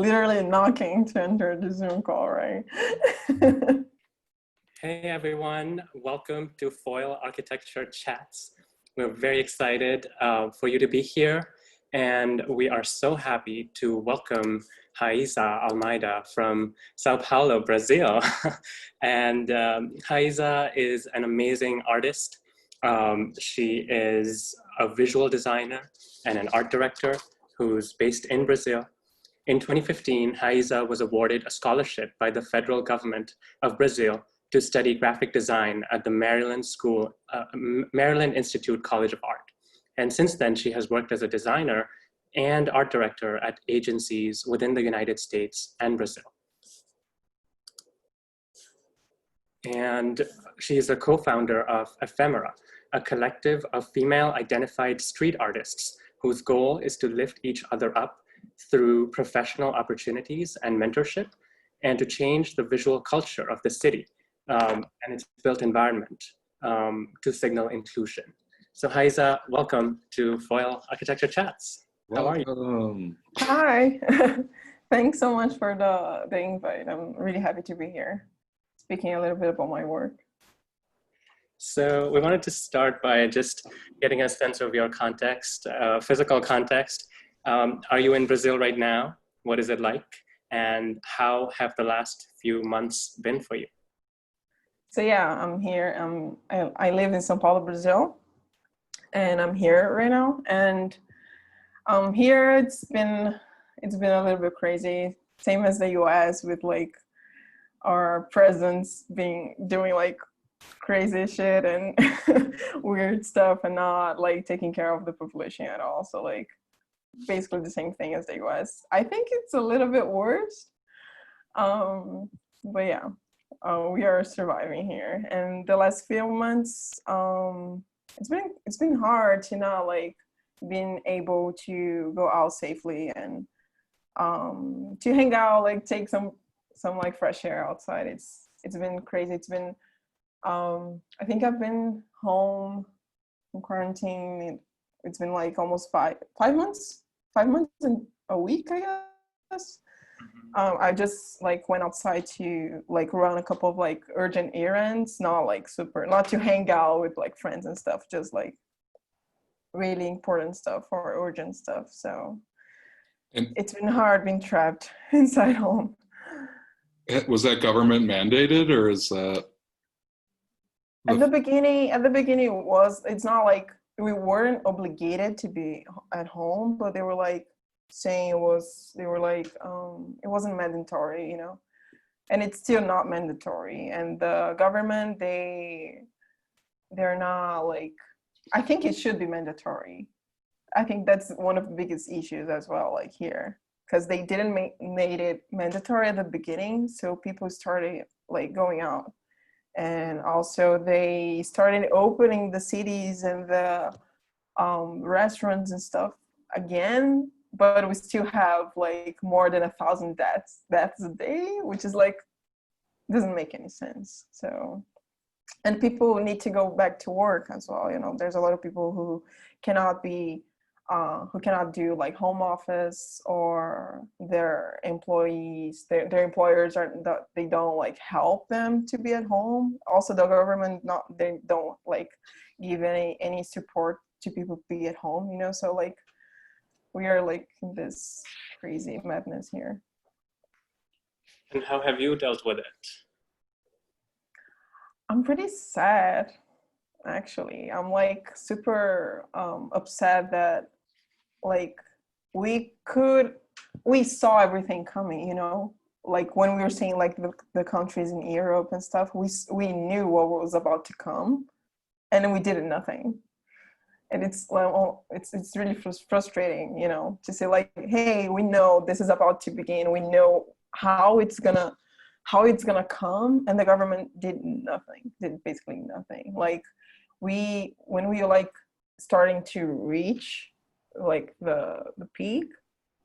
literally knocking to enter the Zoom call, right? Hey everyone, welcome to Foil Architecture Chats. We're very excited for you to be here, and we are so happy to welcome Raísa Almeida from São Paulo, Brazil. And Raísa is an amazing artist. She is a visual designer and an art director who's based in Brazil. In 2015, Raísa was awarded a scholarship by the federal government of Brazil to study graphic design at the Maryland Institute College of Art. And since then, she has worked as a designer and art director at agencies within the United States and Brazil. And she is a co-founder of Efêmmera, a collective of female-identified street artists whose goal is to lift each other up through professional opportunities and mentorship, and to change the visual culture of the city and its built environment to signal inclusion. So Raísa, welcome to Foil Architecture Chats. How are you? Hi, thanks so much for the invite. I'm really happy to be here, speaking a little bit about my work. So we wanted to start by just getting a sense of your context, physical context. Are you in Brazil right now? What is it like? And how have the last few months been for you? So yeah, I'm here. I live in São Paulo, Brazil, and I'm here right now. And here it's been a little bit crazy, same as the US, with like our presidents doing like crazy shit and weird stuff, and not like taking care of the population at all. So like basically the same thing as the US. I think it's a little bit worse, but yeah. We are surviving here, and the last few months, it's been hard to not like being able to go out safely and to hang out, like take some like fresh air outside. It's been crazy. It's been I think I've been home in quarantine. It's been like almost five months and a week, I guess. I just like went outside to like run a couple of like urgent errands, not to hang out with like friends and stuff, just like really important stuff or urgent stuff. So it's been hard being trapped inside home. Was that government mandated, or is that? At the beginning it's not like we weren't obligated to be at home, but they were like saying it wasn't mandatory, you know, and it's still not mandatory. And the government, they're not like, I think it should be mandatory. I think that's one of the biggest issues as well, like here, because they didn't made it mandatory at the beginning, so people started like going out, and also they started opening the cities and the restaurants and stuff again. But we still have like more than 1,000 deaths a day, which is like, doesn't make any sense. So, and people need to go back to work as well. You know, there's a lot of people who cannot do like home office, or their employees, their employers they don't like help them to be at home. Also, the government they don't like give any support to people to be at home. You know, so like, we are like in this crazy madness here. And how have you dealt with it? I'm pretty sad, actually. I'm like super upset that like we saw everything coming, you know, like when we were seeing like the countries in Europe and stuff, we knew what was about to come, and then we did nothing. And it's really frustrating, you know, to say like, hey, we know this is about to begin. We know how it's gonna come, and the government did basically nothing. Like when we like starting to reach like the peak,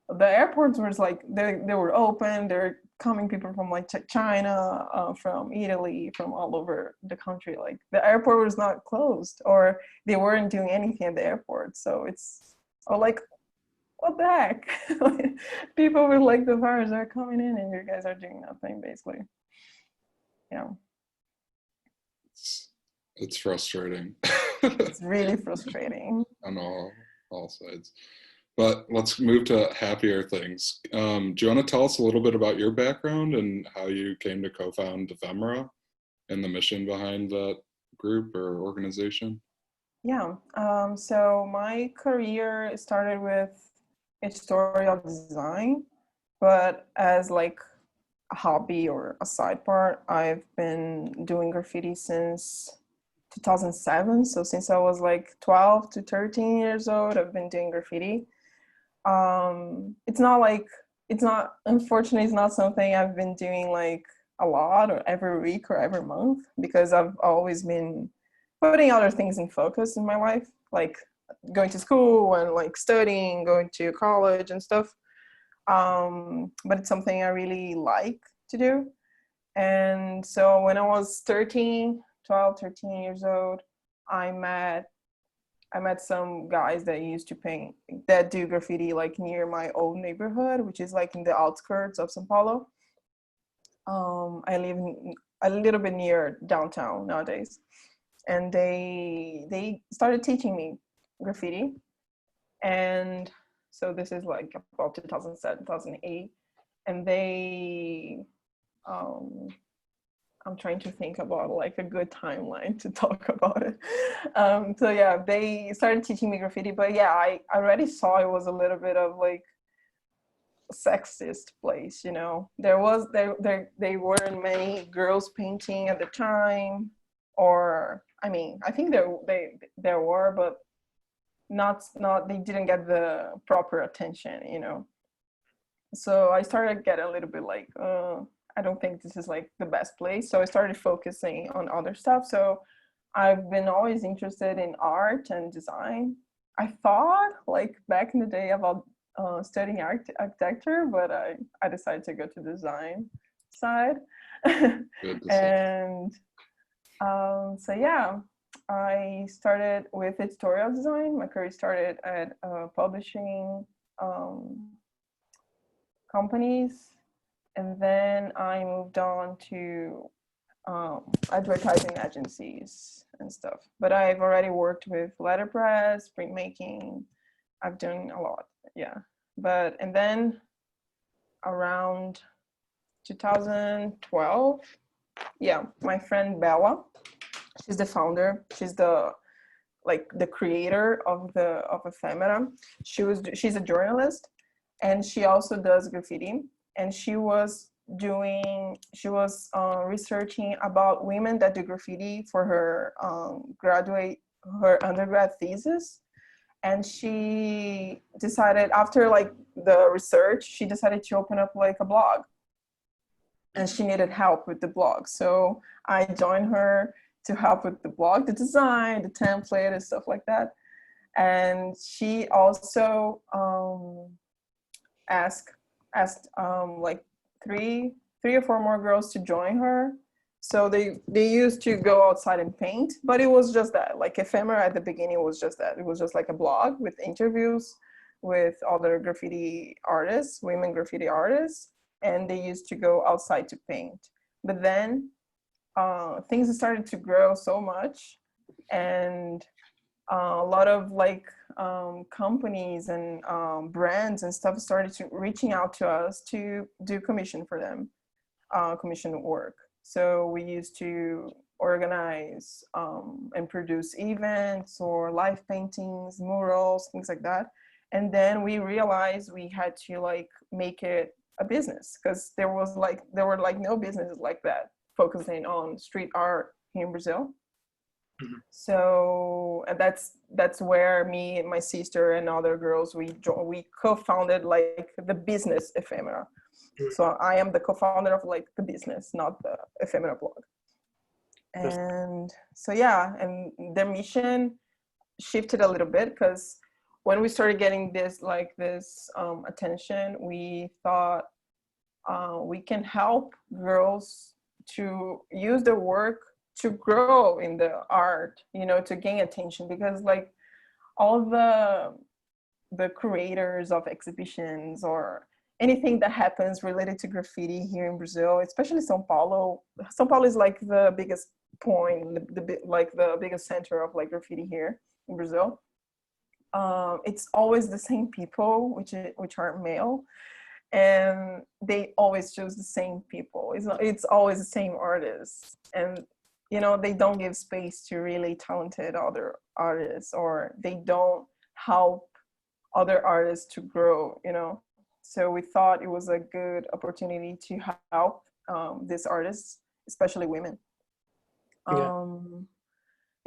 the airports were like they were open. They're coming people from like China, from Italy, from all over the country. Like the airport was not closed, or they weren't doing anything at the airport. So it's like what the heck? People with like the virus are coming in and you guys are doing nothing, basically. Yeah. It's frustrating. It's really frustrating. On all sides. But let's move to happier things. Do you want to tell us a little bit about your background and how you came to co-found Efêmmera and the mission behind that group or organization? Yeah. So my career started with editorial design, but as like a hobby or a side part, I've been doing graffiti since 2007. So since I was like 12 to 13 years old, I've been doing graffiti. Unfortunately, it's not something I've been doing like a lot or every week or every month, because I've always been putting other things in focus in my life, like going to school and like studying, going to college and stuff. But it's something I really like to do. And so when I was 13 years old, I met some guys that used to paint, that do graffiti like near my old neighborhood, which is like in the outskirts of São Paulo. I live a little bit near downtown nowadays. And they started teaching me graffiti. And so this is like about 2007, 2008. And I'm trying to think about like a good timeline to talk about it. So yeah, they started teaching me graffiti, but yeah, I already saw it was a little bit of like a sexist place, you know. There weren't many girls painting at the time, or I mean, I think there were, but not they didn't get the proper attention, you know. So I started getting a little bit like, I don't think this is like the best place. So I started focusing on other stuff. So I've been always interested in art and design. I thought like back in the day about studying architecture, but I decided to go to design side. And so yeah, I started with editorial design. My career started at publishing companies, and then I moved on to advertising agencies and stuff. But I've already worked with letterpress, printmaking. I've done a lot, yeah. And then around 2012, yeah, my friend Bella, she's the founder. She's the creator of Efêmmera. She's a journalist, and she also does graffiti. And she was researching about women that do graffiti for her undergrad thesis. And she decided, after like the research, she decided to open up like a blog. And she needed help with the blog. So I joined her to help with the blog, the design, the template and stuff like that. And she also asked like three or four more girls to join her. So they used to go outside and paint, but it was just that, like Efêmmera at the beginning was just that. It was just like a blog with interviews with other graffiti artists, women graffiti artists, and they used to go outside to paint. But then things started to grow so much, and a lot of like companies and brands and stuff started reaching out to us to do commission for them, commission work. So we used to organize and produce events or live paintings, murals, things like that. And then we realized we had to like make it a business, because there were no businesses like that focusing on street art here in Brazil. Mm-hmm. So that's where me and my sister and other girls, we co-founded like the business Efêmmera. Mm-hmm. So I am the co-founder of like the business, not the Efêmmera blog. And so yeah, and their mission shifted a little bit, because when we started getting this attention, we thought we can help girls to use their work to grow in the art, you know, to gain attention, because like all the the curators of exhibitions or anything that happens related to graffiti here in Brazil, especially São Paulo. São Paulo is like the biggest point, like the biggest center of like graffiti here in Brazil. It's always the same people, which are male, and they always choose the same people. It's always the same artists, and you know, they don't give space to really talented other artists, or they don't help other artists to grow, you know. So we thought it was a good opportunity to help these artists, especially women. And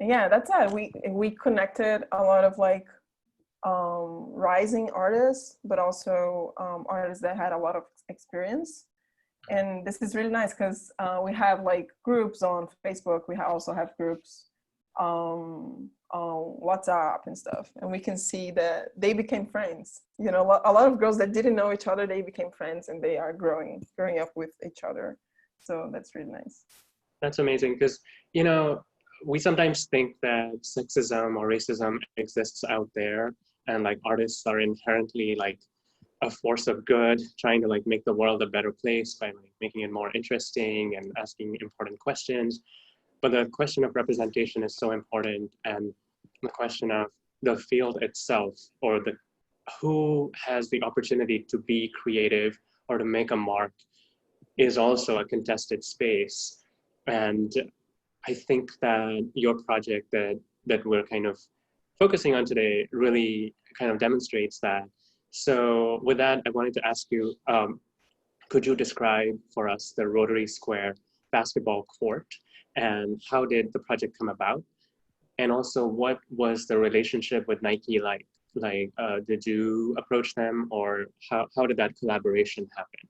yeah, that's it. We connected a lot of like rising artists, but also artists that had a lot of experience. And this is really nice because we have like groups on Facebook. We also have groups on WhatsApp and stuff. And we can see that they became friends. You know, a lot of girls that didn't know each other, they became friends, and they are growing up with each other. So that's really nice. That's amazing, because, you know, we sometimes think that sexism or racism exists out there, and like artists are inherently like a force of good, trying to like make the world a better place by like making it more interesting and asking important questions. But the question of representation is so important, and the question of the field itself, or the who has the opportunity to be creative or to make a mark, is also a contested space. And I think that your project that we're kind of focusing on today really kind of demonstrates that. So with that, I wanted to ask you, could you describe for us the Rotary Square Basketball Court, and how did the project come about? And also, what was the relationship with Nike like? Like, did you approach them, or how did that collaboration happen?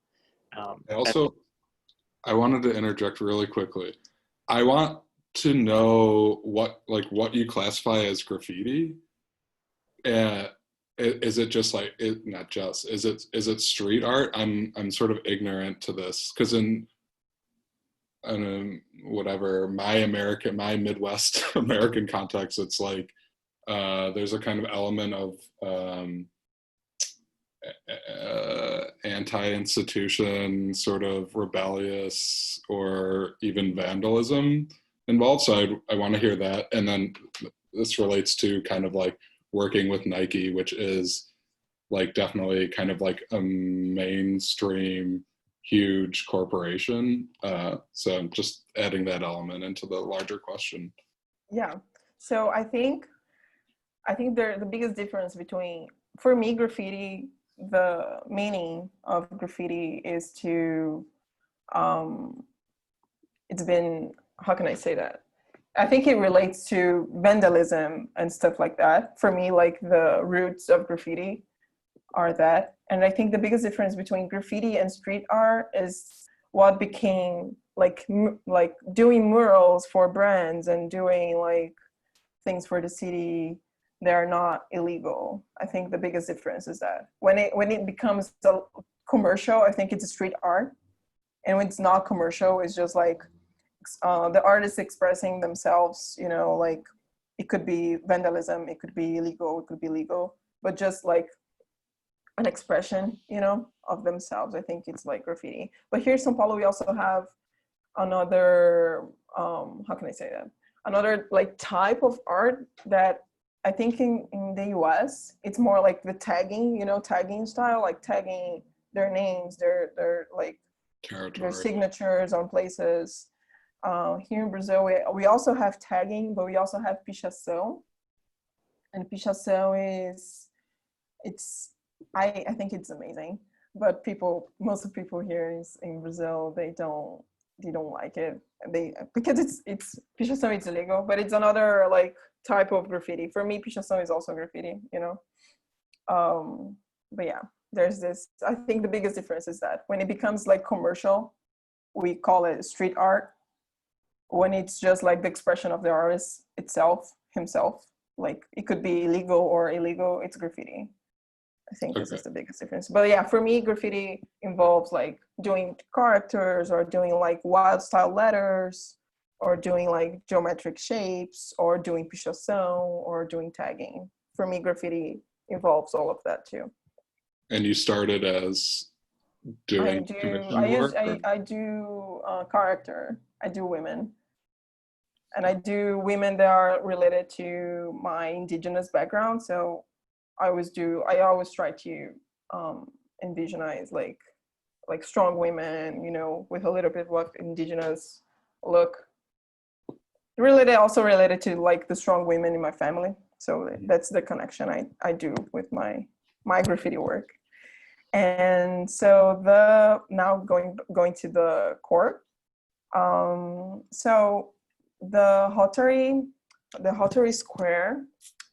I wanted to interject really quickly. I want to know what you classify as graffiti. Is it just like is it street art? I'm sort of ignorant to this, because in whatever my Midwest American context, it's like there's a kind of element of anti-institution, sort of rebellious, or even vandalism involved. So I want to hear that. And then this relates to kind of like working with Nike, which is like definitely kind of like a mainstream, huge corporation. So I'm just adding that element into the larger question. Yeah. So I think the biggest difference between, for me, graffiti, the meaning of graffiti is to, it's been, how can I say that? I think it relates to vandalism and stuff like that. For me, like the roots of graffiti are that. And I think the biggest difference between graffiti and street art is what became like doing murals for brands and doing like things for the city. They're not illegal. I think the biggest difference is that when it becomes commercial, I think it's a street art. And when it's not commercial, it's just like the artists expressing themselves, you know, like it could be vandalism, it could be illegal, it could be legal, but just like an expression, you know, of themselves. I think it's like graffiti. But here in São Paulo, we also have another, how can I say that? Another like type of art that I think in the US, it's more like the tagging, you know, tagging style, like tagging their names, their like territory, their signatures on places. Here in Brazil, we also have tagging, but we also have pichação. And pichação I think it's amazing. But most of people here in Brazil, they don't like it. Because it's pichação, it's illegal, but it's another like type of graffiti. For me, pichação is also graffiti, you know. But yeah, there's this. I think the biggest difference is that when it becomes like commercial, we call it street art. When it's just like the expression of the artist himself, like it could be illegal or illegal, it's graffiti. I think this is the biggest difference. But yeah, for me, graffiti involves like doing characters, or doing like wild style letters, or doing like geometric shapes, or doing pichação, or doing tagging. For me, graffiti involves all of that too. And you started as doing commission work? I do character. I do women. And I do women that are related to my indigenous background. So I always try to envisionize like strong women, you know, with a little bit of indigenous look. Also related to like the strong women in my family. So that's the connection I do with my graffiti work. And so now going to the court. So the Rotary Square,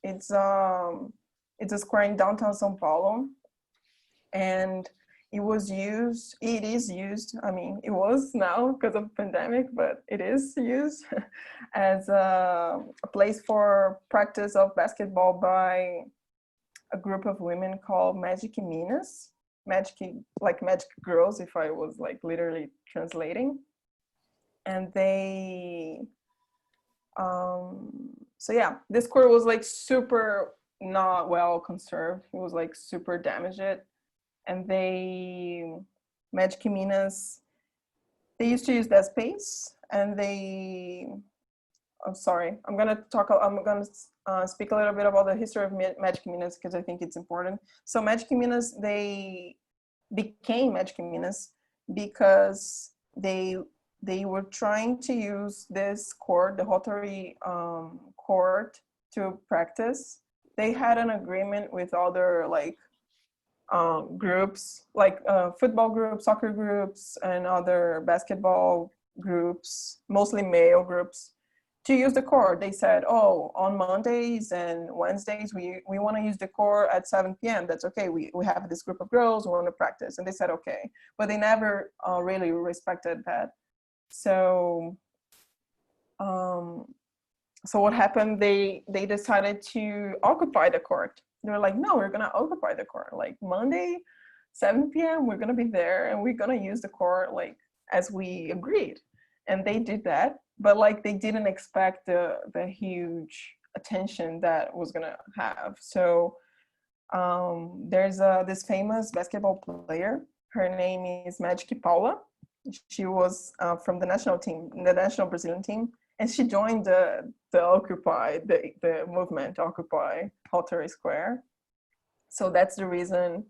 it's a square in downtown São Paulo, and it is used, I mean, it was now because of pandemic, but it is used as a place for practice of basketball by a group of women called Magic Minas. Magic girls, if I was like literally translating. And they, so yeah, this court was like super not well conserved. It was like super damaged. And Magic Minas, they used to use that space, and I'm gonna speak a little bit about the history of Magic Minas because I think it's important. So Magic Minas, they became Magic Minas because they were trying to use this court, the Rotary court, to practice. They had an agreement with other like groups, like football groups, soccer groups, and other basketball groups, mostly male groups, to use the court. They said, oh, on Mondays and Wednesdays, we want to use the court at 7 p.m. That's okay. We have this group of girls who want to practice. And they said, okay. But they never really respected that. So what happened, they decided to occupy the court. They're like, no, we're going to occupy the court. Like Monday, 7 p.m., we're going to be there and we're going to use the court like as we agreed. And they did that. But like they didn't expect the huge attention that was gonna have. So there's this famous basketball player. Her name is Magic Paola. She was from the national team, the national Brazilian team, and she joined the Occupy, the movement Occupy Rotary Square. So that's the reason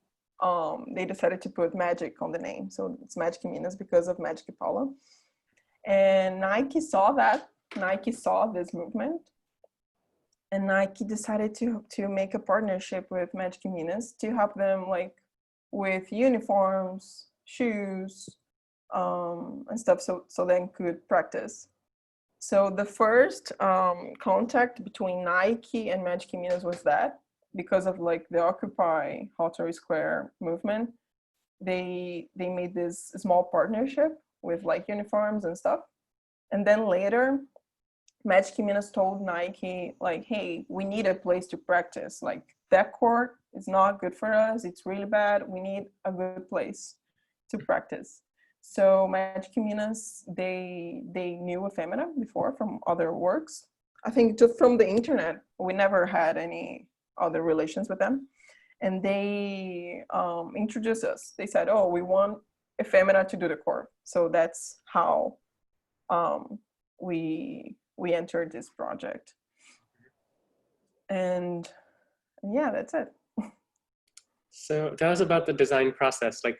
they decided to put Magic on the name. So it's Magic Minas because of Magic Paola. And Nike saw that. Nike saw this movement, and Nike decided to make a partnership with Magic Minas to help them like with uniforms, shoes, and stuff, so they could practice. So the first contact between Nike and Magic Minas was that, because of like the Occupy Rotary Square movement, they made this small partnership with like uniforms and stuff. And then later, Magic Minas told Nike like, hey, we need a place to practice. Like that court is not good for us. It's really bad. We need a good place to practice. So Magic Minas, they knew Efêmmera before from other works. I think just from the internet, we never had any other relations with them. And they introduced us. They said, oh, we want Efêmmera to do the court. So that's how we entered this project. And yeah, that's it. So tell us about the design process. Like,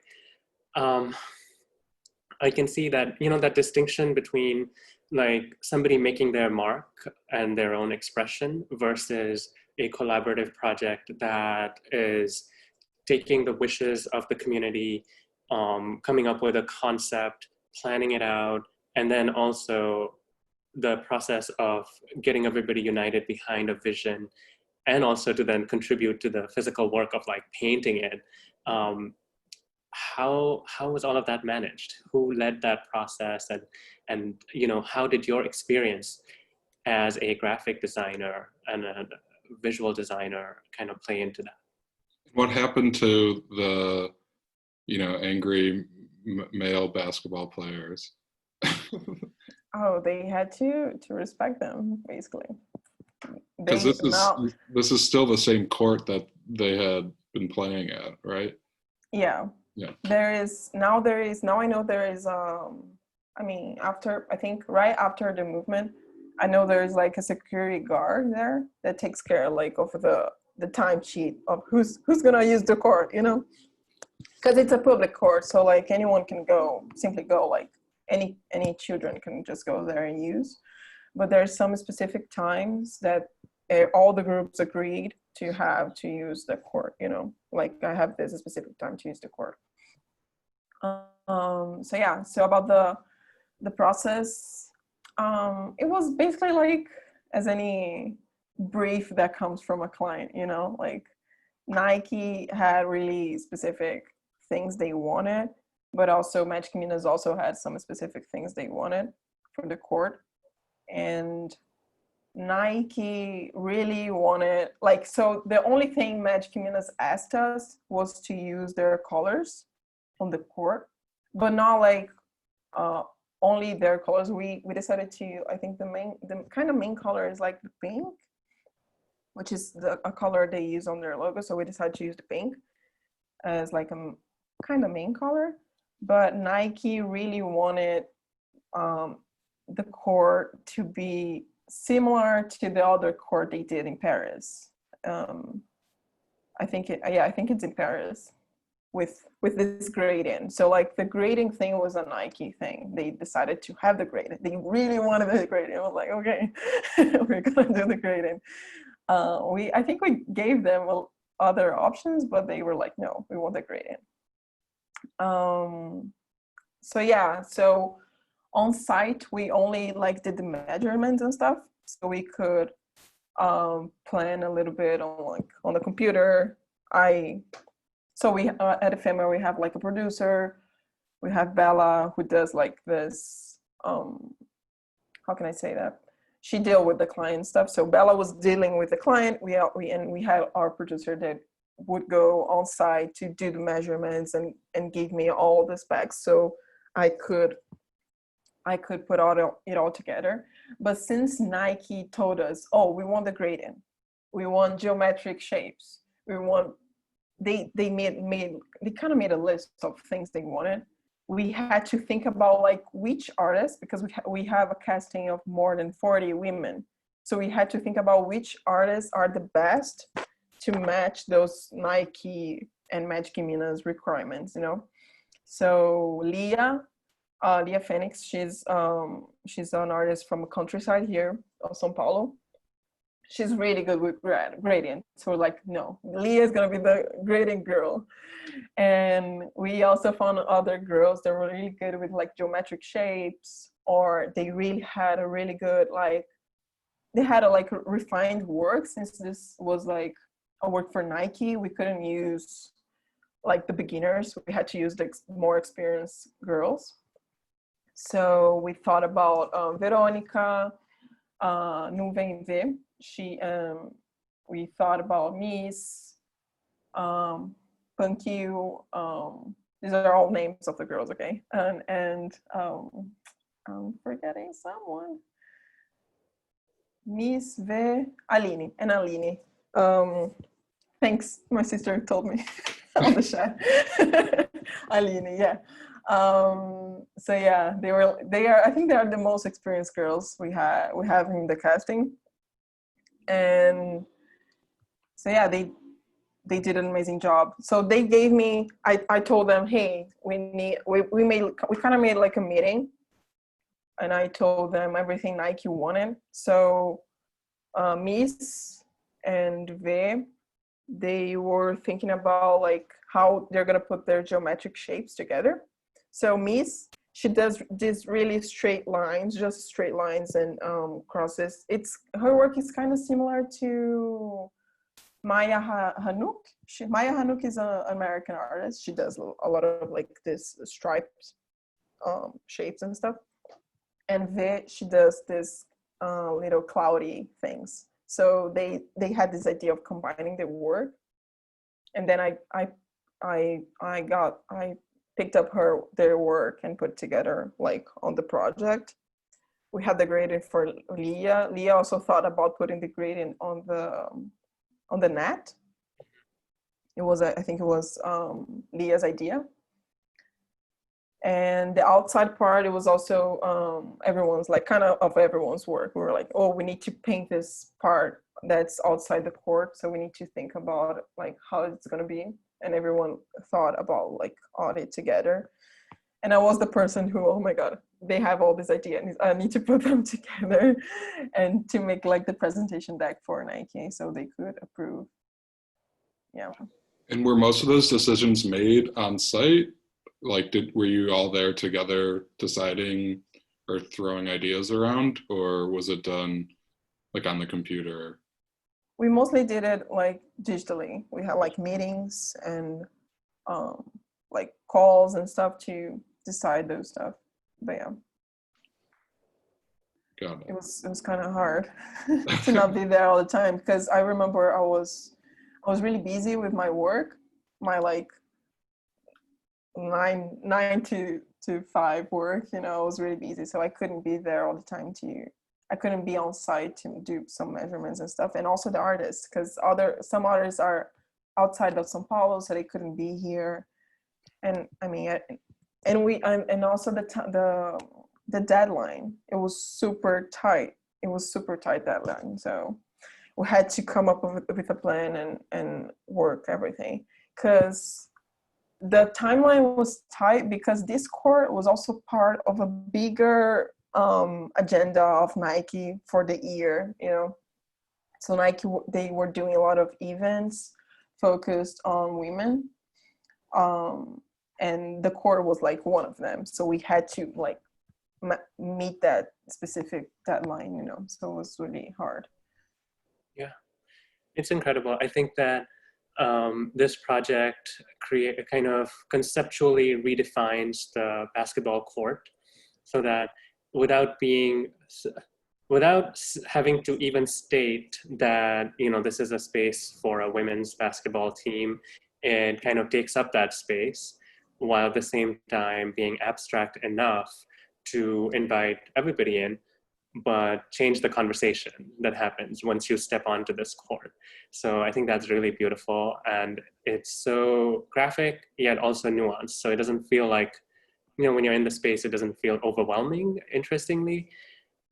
I can see that, you know, that distinction between like somebody making their mark and their own expression versus a collaborative project that is taking the wishes of the community, coming up with a concept, planning it out, and then also the process of getting everybody united behind a vision, and also to then contribute to the physical work of like painting it. How was all of that managed? Who led that process? And you know, how did your experience as a graphic designer and a visual designer kind of play into that? What happened to the, you know, angry male basketball players? Oh, they had to respect them, basically. Because They this is still the same court that they had been playing at, right? Yeah. Yeah. Now I know there is I mean, after, I think right after the movement, I know there's like a security guard there that takes care like of the time sheet of who's gonna use the court, you know, because it's a public court, so like anyone can simply go, like any children can just go there and use. But there's some specific times that all the groups agreed to have to use the court, you know, like I have this specific time to use the court. So yeah, so about the process, it was basically like as any brief that comes from a client, you know, like Nike had really specific things they wanted, but also Magic Minas also had some specific things they wanted from the court. And Nike really wanted, like, so the only thing Magic Minas asked us was to use their colors on the court, but not like only their colors. We decided to, I think the kind of main color is like the pink, which is a color they use on their logo. So we decided to use the pink as like a kind of main color. But Nike really wanted the court to be similar to the other court they did in Paris. I think it's in Paris with this grading. So like the grading thing was a Nike thing. They decided to have the grading. They really wanted the grading. I was like, okay, we're gonna do the grading. I think we gave them other options, but they were like, no, we want the grading. So yeah, so on site we only like did the measurements and stuff, so we could plan a little bit on the computer. So we at Efêmmera we have like a producer. We have Bella who does like this. How can I say that? She deal with the client stuff. So Bella was dealing with the client. We had our producer that would go on site to do the measurements and give me all the specs, so I could put it all together. But since Nike told us, oh, we want the gradient, we want geometric shapes, we want, they kind of made a list of things they wanted. We had to think about like which artists, because we have a casting of more than 40 women. So we had to think about which artists are the best to match those Nike and Magic Minas requirements, you know? So Leah Phoenix, she's an artist from a countryside here of São Paolo. She's really good with gradient. So we're like, no, Leah is gonna be the gradient girl. And we also found other girls that were really good with like geometric shapes, or they really had a really good, like, they had a like refined work. Since this was like a work for Nike, we couldn't use like the beginners. We had to use the more experienced girls. So we thought about Verônica, Nuvem V. We thought about Miss, Panquil. These are all names of the girls, okay? And I'm forgetting someone. Miss V, Aline, and Aline. Thanks, my sister told me on the chat. Aline, yeah. So yeah, they are, I think they are the most experienced girls we have in the casting. And so yeah, they did an amazing job. So they gave me, I told them, hey, we kind of made like a meeting, and I told them everything Nike wanted. So Miss and V, they were thinking about like how they're gonna put their geometric shapes together. So Miss, she does these really straight lines, just straight lines and crosses. Her work is kind of similar to Maya Hanuk. Maya Hanuk is an American artist. She does a lot of like this striped shapes and stuff. And V, she does this little cloudy things. So they had this idea of combining the work, and then I picked up their work and put together like on the project. we had the gradient for Leah. Leah also thought about putting the gradient on the net. It was, I think it was Leah's idea. And the outside part, it was also everyone's, like kind of everyone's work. We were like, oh, we need to paint this part that's outside the court. So we need to think about like how it's gonna be. And everyone thought about like all it together. And I was the person who, oh my God, they have all these ideas. I need to put them together and to make like the presentation deck for Nike so they could approve. Yeah. And were most of those decisions made on site? Like, were you all there together deciding or throwing ideas around, or was it done like on the computer? We mostly did it like digitally. We had like meetings and like calls and stuff to decide those stuff. But yeah, Got it. it was kind of hard to not be there all the time, because I remember I was really busy with my work, my like 9 to 5 work, you know. I was really busy, so I couldn't be there all the time I couldn't be on site to do some measurements and stuff. And also the artists, because some artists are outside of São Paulo, so they couldn't be here. And I mean, and also the deadline, it was super tight. It was super tight deadline. So we had to come up with a plan and work everything, because the timeline was tight, because this court was also part of a bigger agenda of Nike for the year, you know. So Nike, they were doing a lot of events focused on women, and the court was like one of them. So we had to like meet that specific deadline, you know. So it was really hard. Yeah, it's incredible. I think that this project kind of conceptually redefines the basketball court, so that without having to even state that, you know, this is a space for a women's basketball team, it kind of takes up that space, while at the same time being abstract enough to invite everybody in, but change the conversation that happens once you step onto this court. So I think that's really beautiful, and it's so graphic yet also nuanced. So it doesn't feel like, you know, when you're in the space, it doesn't feel overwhelming. Interestingly,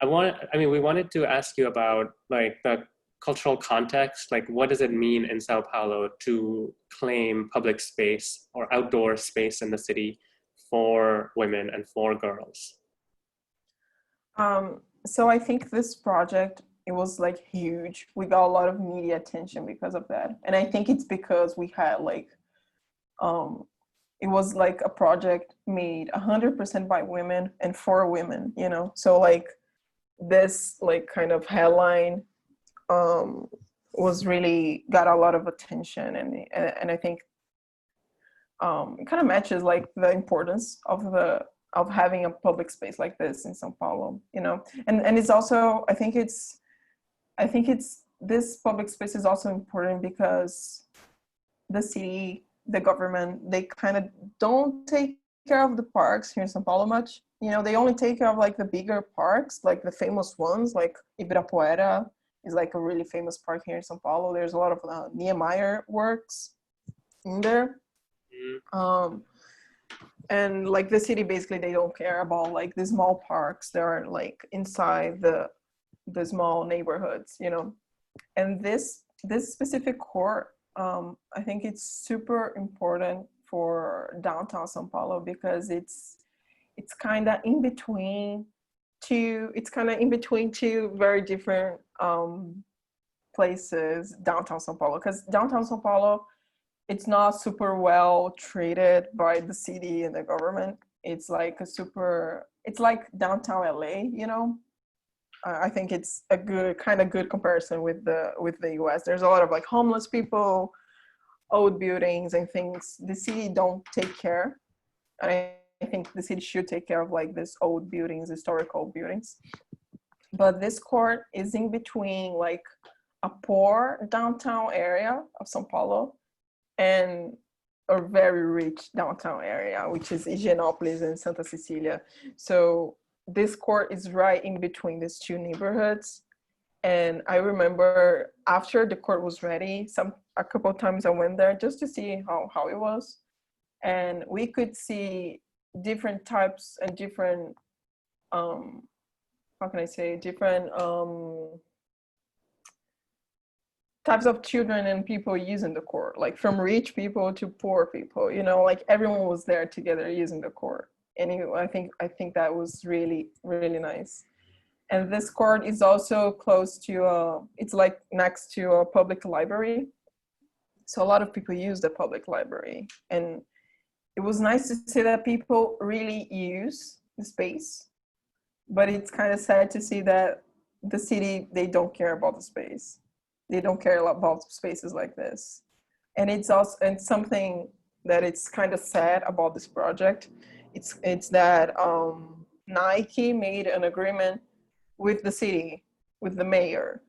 we wanted to ask you about like the cultural context. Like, what does it mean in Sao Paulo to claim public space or outdoor space in the city for women and for girls? So I think this project, it was like huge. We got a lot of media attention because of that. And I think it's because we had like, it was like a project made 100% by women and for women, you know? So like this like kind of headline was really got a lot of attention, and I think it kind of matches like the importance of having a public space like this in São Paulo, you know. And it's also, I think it's this public space is also important because the city, the government, they kind of don't take care of the parks here in São Paulo much. You know, they only take care of like the bigger parks, like the famous ones, like Ibirapuera is like a really famous park here in São Paulo. There's a lot of Niemeyer works in there. And like the city, basically, they don't care about like the small parks that are like inside the small neighborhoods, you know. And this specific court, I think it's super important for downtown São Paulo, because it's kind of in between two very different places, downtown São Paulo, because downtown São Paulo, it's not super well treated by the city and the government. It's like it's like downtown LA, you know. I think it's a good comparison with the US. There's a lot of like homeless people, old buildings and things. The city don't take care. And I think the city should take care of like this old buildings, historical buildings. But this court is in between like a poor downtown area of São Paulo and a very rich downtown area, which is Higienópolis and Santa Cecília. So this court is right in between these two neighborhoods. And I remember after the court was ready, a couple of times I went there just to see how it was. And we could see different types and different, how can I say, different types of children and people using the court, like from rich people to poor people, you know, like everyone was there together using the court. And I think that was really, really nice. And this court is also close to, it's like next to a public library. So a lot of people use the public library. And it was nice to see that people really use the space, but it's kind of sad to see that the city, they don't care about the space. They don't care about spaces like this. And it's also, and something that it's kind of sad about this project, it's that Nike made an agreement with the city, with the mayor.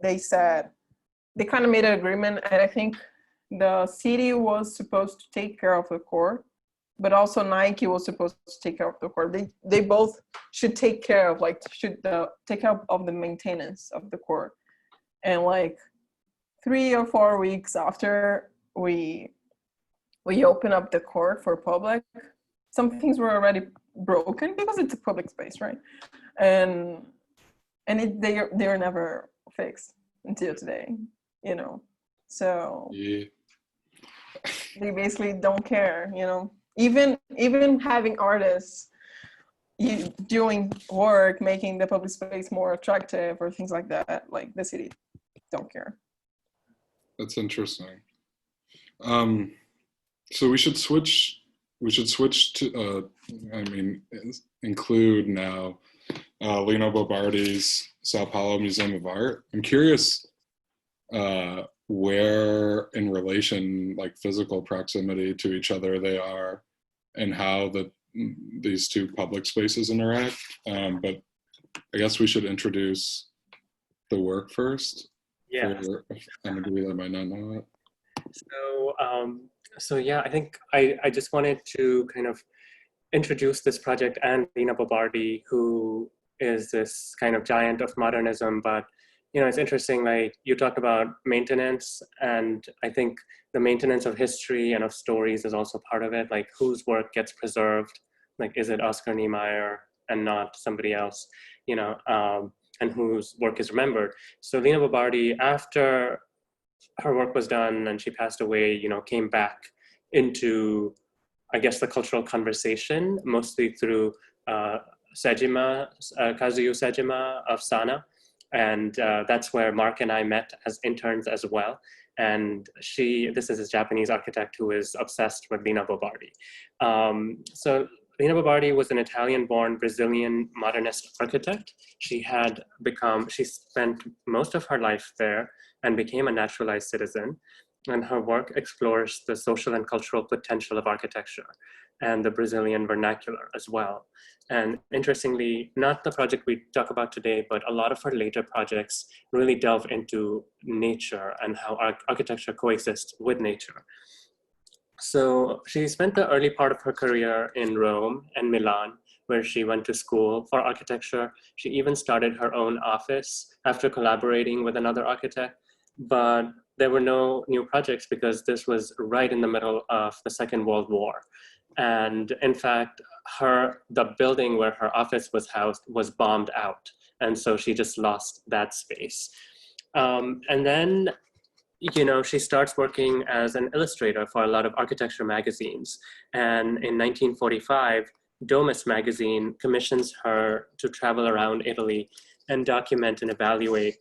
They said, they kind of made an agreement, and I think the city was supposed to take care of the court, but also Nike was supposed to take care of the court. They both should take care of, like, take care of the maintenance of the court. And like 3 or 4 weeks after we opened up the court for public, some things were already broken because it's a public space, right? And they were never fixed until today, you know. So yeah. They basically don't care, you know. Even having artists doing work, making the public space more attractive or things like that, like the city don't care. That's interesting. So we should switch to, include now Lina Bo Bardi's São Paolo Museum of Art. I'm curious where in relation, like physical proximity to each other they are, and how these two public spaces interact. But I guess we should introduce the work first. Yeah. For anybody that might not know it. So yeah, I think I just wanted to kind of introduce this project and Lina Bo Bardi, who is this kind of giant of modernism. But you know, it's interesting, like you talked about maintenance, and I think the maintenance of history and of stories is also part of it. Like whose work gets preserved? Like, is it Oscar Niemeyer and not somebody else? You know, and whose work is remembered. So Lina Bo Bardi, after her work was done and she passed away, you know, came back into, I guess, the cultural conversation, mostly through Sejima, Kazuyo Sejima of Sana. And that's where Mark and I met as interns as well. And this is a Japanese architect who is obsessed with Lina Bo Bardi. So Lina Bo Bardi was an Italian-born Brazilian modernist architect. She spent most of her life there and became a naturalized citizen. And her work explores the social and cultural potential of architecture and the Brazilian vernacular as well. And interestingly, not the project we talk about today, but a lot of her later projects really delve into nature and how architecture coexists with nature. So she spent the early part of her career in Rome and Milan, where she went to school for architecture. She even started her own office after collaborating with another architect, but there were no new projects because this was right in the middle of the Second World War. And in fact, the building where her office was housed was bombed out. And so she just lost that space. And then, you know, she starts working as an illustrator for a lot of architecture magazines. And in 1945, Domus magazine commissions her to travel around Italy and document and evaluate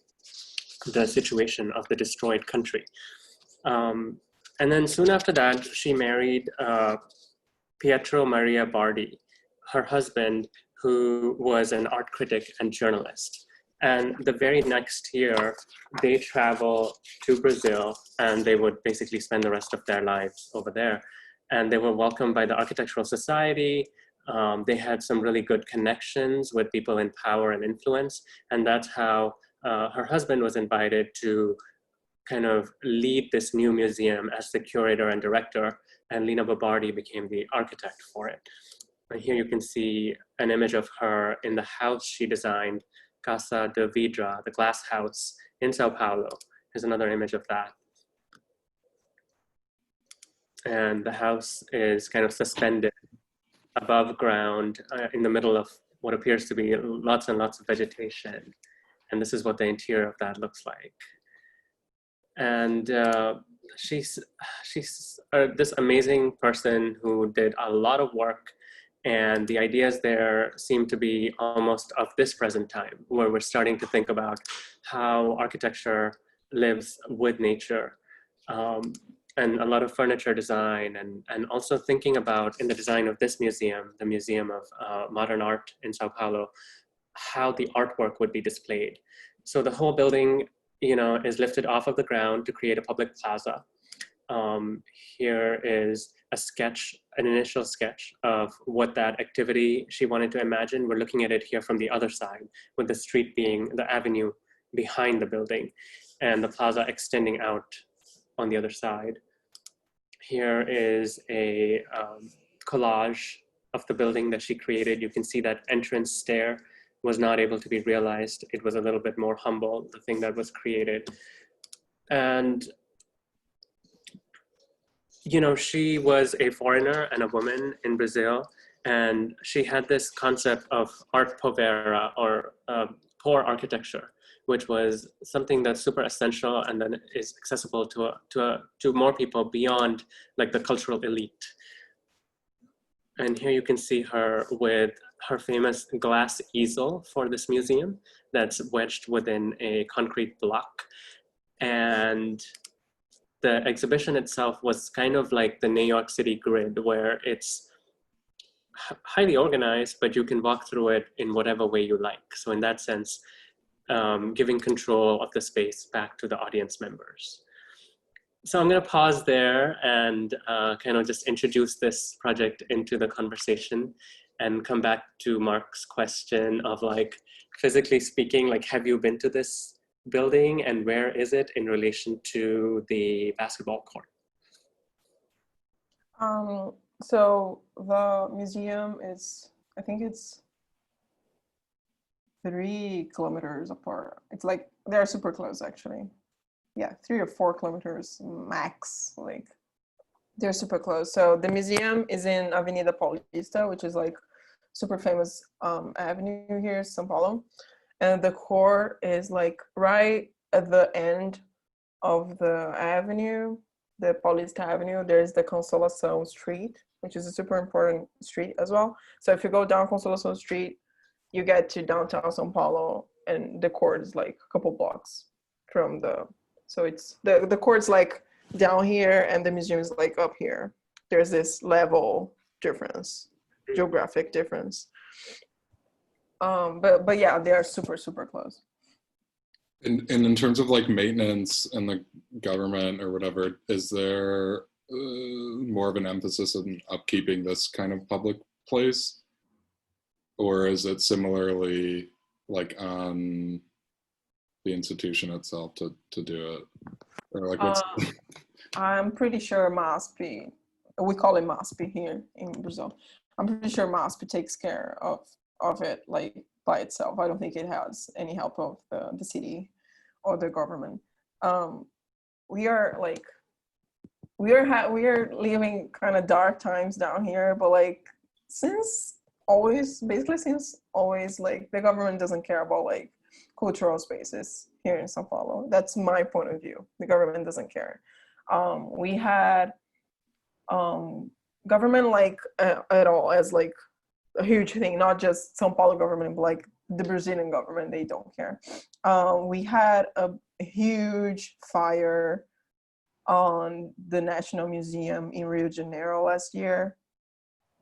the situation of the destroyed country. And then soon after that, she married Pietro Maria Bardi, her husband, who was an art critic and journalist. And the very next year, they travel to Brazil, and they would basically spend the rest of their lives over there. And they were welcomed by the Architectural Society. They had some really good connections with people in power and influence. And that's how her husband was invited to kind of lead this new museum as the curator and director, and Lina Bo Bardi became the architect for it. And here you can see an image of her in the house she designed, Casa de Vidra, the glass house in São Paulo. Here's another image of that. And the house is kind of suspended above ground in the middle of what appears to be lots and lots of vegetation. And this is what the interior of that looks like. And she's this amazing person who did a lot of work, and the ideas there seem to be almost of this present time, where we're starting to think about how architecture lives with nature. And a lot of furniture design, and also thinking about, in the design of this museum, the Museum of Modern Art in São Paulo, how the artwork would be displayed. So the whole building, you know, is lifted off of the ground to create a public plaza. Here is a sketch, an initial sketch of what that activity she wanted to imagine. We're looking at it here from the other side, with the street being the avenue behind the building and the plaza extending out on the other side. Here is a collage of the building that she created. You can see that entrance stair was not able to be realized. It was a little bit more humble, the thing that was created. And, you know, she was a foreigner and a woman in Brazil, and she had this concept of art povera, or poor architecture, which was something that's super essential and then is accessible to more people beyond like the cultural elite. And here you can see her with her famous glass easel for this museum that's wedged within a concrete block. And the exhibition itself was kind of like the New York City grid, where it's highly organized, but you can walk through it in whatever way you like. So in that sense, giving control of the space back to the audience members. So I'm going to pause there and kind of just introduce this project into the conversation and come back to Mark's question of, like, physically speaking, like, have you been to this building and where is it in relation to the basketball court? So the museum is, I think it's 3 kilometers apart. It's like, they're super close actually. Yeah, 3 or 4 kilometers max, like they're super close. So the museum is in Avenida Paulista, which is like super famous avenue here in São Paulo. And the court is like right at the end of the avenue, the Paulista Avenue. There's the Consolação Street, which is a super important street as well. So if you go down Consolação Street, you get to downtown São Paulo, and the court is like a couple blocks from the, so it's, the court's like down here and the museum is like up here. There's this level difference, geographic difference. But yeah, they are super, super close. And in terms of like maintenance and the government or whatever, is there more of an emphasis on upkeeping this kind of public place? Or is it similarly like on the institution itself to do it? Or like what's I'm pretty sure MASP, we call it MASP here in Brazil. I'm pretty sure MASP takes care of it like by itself. I don't think it has any help of the city or the government. We are living kind of dark times down here, but like since always, like the government doesn't care about like cultural spaces here in São Paulo. That's my point of view. The government doesn't care. We had government like at all as like a huge thing, not just São Paulo government, but like the Brazilian government, they don't care. We had a huge fire on the National Museum in Rio de Janeiro last year.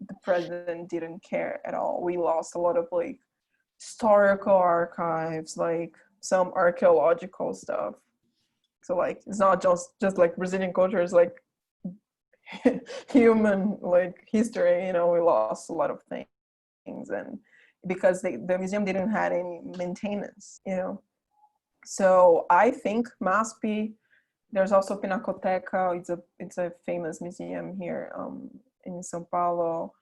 The president didn't care at all. We lost a lot of like historical archives, like some archaeological stuff. So like it's not just like Brazilian culture, it's like human like history, you know. We lost a lot of things, and because the museum didn't have any maintenance, you know. So I think MASP, there's also Pinacoteca, it's a famous museum here in São Paulo.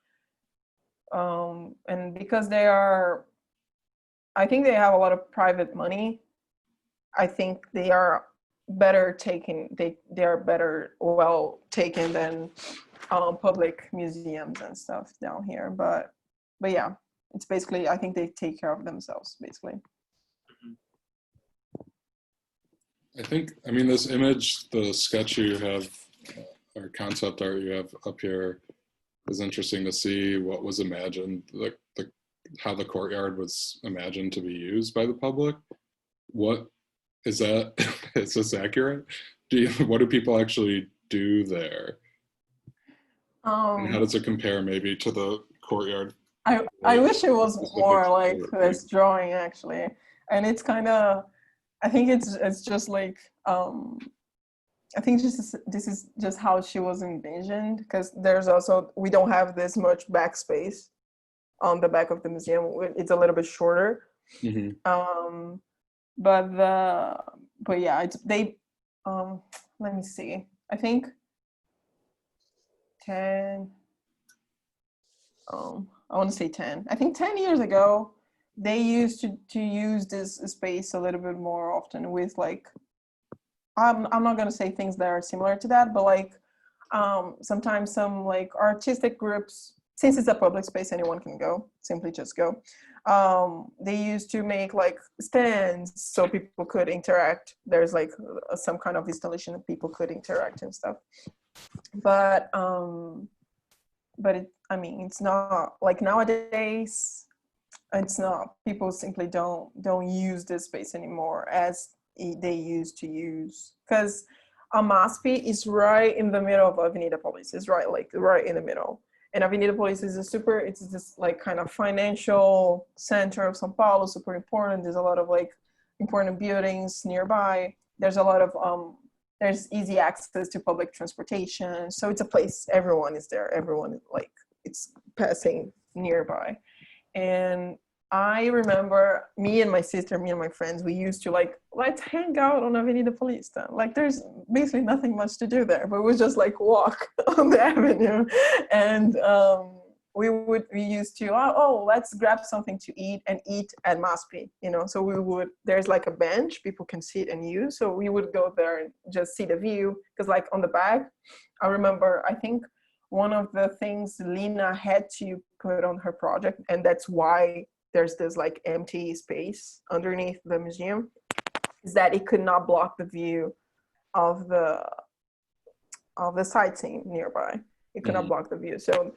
And because they are, I think they have a lot of private money, I think they are better taken, they are better well taken than public museums and stuff down here. But yeah, it's basically, I think they take care of themselves basically. I think, I mean, this image, the sketch you have, or concept art you have up here, is interesting to see what was imagined, like how the courtyard was imagined to be used by the public. What is that? Is this accurate? What do people actually do there? And how does it compare maybe to the courtyard? I wish it was more like this drawing actually, and it's kind of, I think it's just like I think this is just how she was envisioned, because there's also, we don't have this much backspace on the back of the museum. It's a little bit shorter. Mm-hmm. But yeah, they let me see. I think 10. I want to say 10. I think 10 years ago, they used to use this space a little bit more often with like, I'm not going to say things that are similar to that, but like sometimes some like artistic groups, since it's a public space, anyone can go, simply just go. They used to make like stands so people could interact. There's like some kind of installation that people could interact and stuff. But I mean, it's not like nowadays, it's not, people simply don't use this space anymore as they used to use, because Amasp is right in the middle of Avenida Paulista. It's right in the middle. And Avenida Paulista is it's this like kind of financial center of São Paulo, super important. There's a lot of like important buildings nearby. There's a lot of there's easy access to public transportation. So it's a place, everyone is there. Everyone like, it's passing nearby. And I remember me and my sister, me and my friends, we used to like, let's hang out on Avenida Paulista. Like there's basically nothing much to do there, but we just like walk on the avenue. And we used to, let's grab something to eat and eat at Masp, you know? So there's like a bench people can sit and use. So we would go there and just see the view. Cause like on the back, I remember, I think one of the things Lina had to put on her project, and that's why there's this like empty space underneath the museum, is that it could not block the view of the sightseeing nearby. It could not block the view. So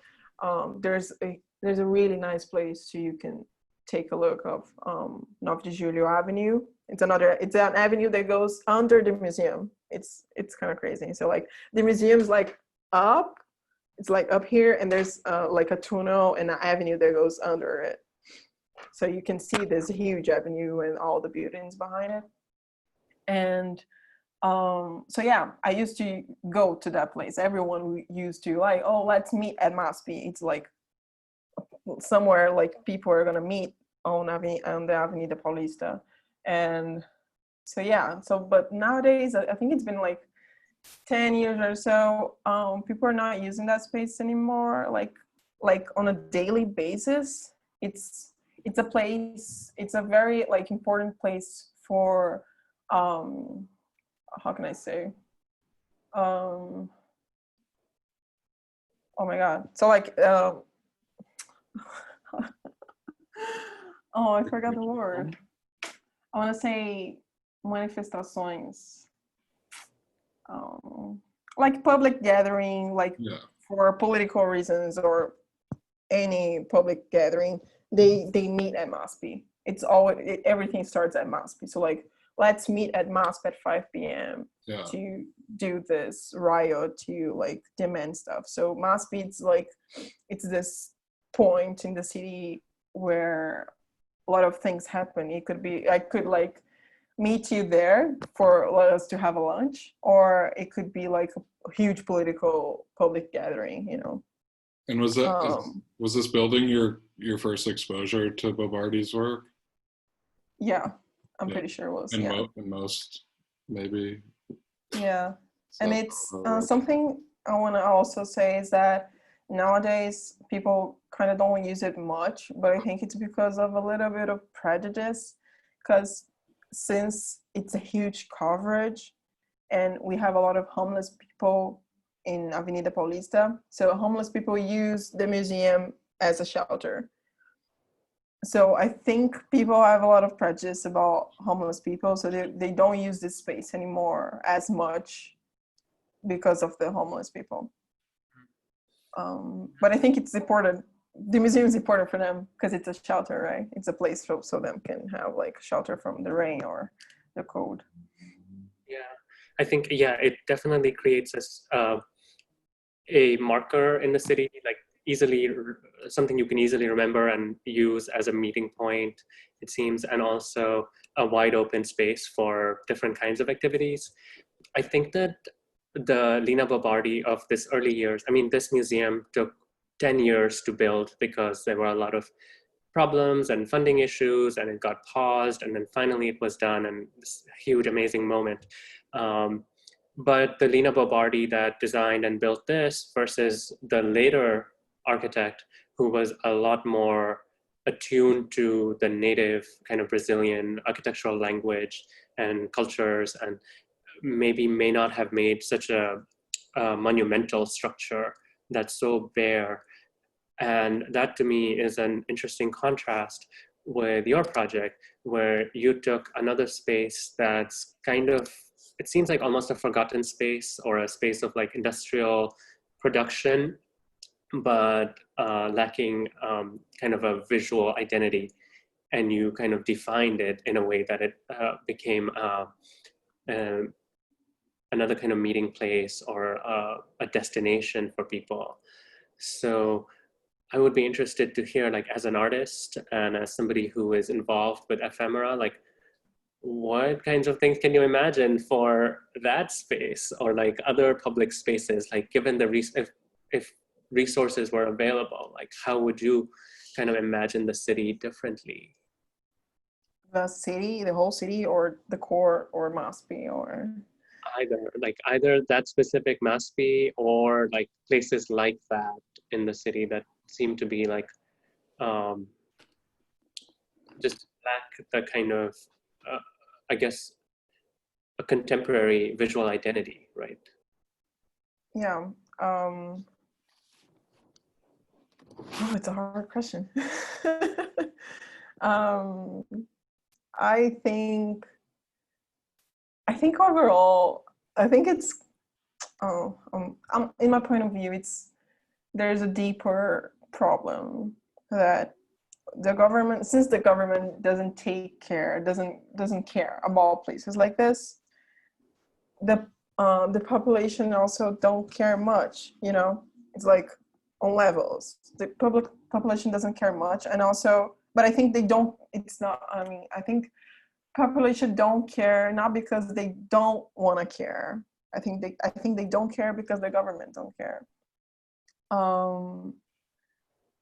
there's a really nice place so you can take a look of 9 de Julho Avenue. It's an avenue that goes under the museum. It's kind of crazy. So like the museum's like up, it's like up here, and there's like a tunnel and an avenue that goes under it. So you can see this huge avenue and all the buildings behind it. And so yeah, I used to go to that place. Everyone used to like, let's meet at Masp. It's like somewhere like people are gonna meet on the Avenida Paulista. And so yeah, but nowadays, I think it's been like 10 years or so, people are not using that space anymore. Like on a daily basis, it's a place, it's a very like important place for, how can I say? Oh my God. So like, oh, I forgot the word. I want to say manifestações. Like public gathering, like for political reasons or any public gathering, they meet at Masp. It's always, everything starts at Masp. So like, let's meet at Masp at 5 p.m. to do this riot, to like demand stuff. So Masp, it's this point in the city where a lot of things happen. It could be, I could like meet you there for us to have a lunch, or it could be like a huge political public gathering, you know. And was this building your first exposure to Bo Bardi's work? Yeah, I'm pretty sure it was. And most maybe. Yeah, and it's something I want to also say is that nowadays people kind of don't use it much, but I think it's because of a little bit of prejudice, because since it's a huge coverage and we have a lot of homeless people in Avenida Paulista, so homeless people use the museum as a shelter. So I think people have a lot of prejudice about homeless people, so they don't use this space anymore as much because of the homeless people. But I think it's important. The museum is important for them because it's a shelter, right? It's a place so them can have like shelter from the rain or the cold. Yeah, I think, yeah, it definitely creates a marker in the city, like easily something you can easily remember and use as a meeting point, it seems, and also a wide open space for different kinds of activities. I think that the Lina Bo Bardi of this early years, I mean, this museum took 10 years to build because there were a lot of problems and funding issues, and it got paused, and then finally it was done, and this huge, amazing moment. But the Lina Bo Bardi that designed and built this versus the later architect who was a lot more attuned to the native kind of Brazilian architectural language and cultures, and maybe may not have made such a monumental structure that's so bare. And that to me is an interesting contrast with your project, where you took another space that's kind of, it seems like almost a forgotten space or a space of like industrial production, but lacking kind of a visual identity. And you kind of defined it in a way that it became another kind of meeting place or a destination for people. So I would be interested to hear, like, as an artist and as somebody who is involved with Efêmmera, like, what kinds of things can you imagine for that space or like other public spaces, like given the if resources were available, like how would you kind of imagine the city differently? The city, the whole city, or the core, or Maspi, or either that specific Maspi or like places like that in the city that seem to be like just lack the kind of I guess a contemporary visual identity, right? Yeah. It's a hard question. I think overall, I think it's, in my point of view, there's a deeper problem that the government, since the government doesn't care about places like this, the population also don't care much, you know. It's like on levels. The population doesn't care much, and also, but I think they don't, it's not, I mean, I think population don't care not because they don't want to care. I think they don't care because the government don't care.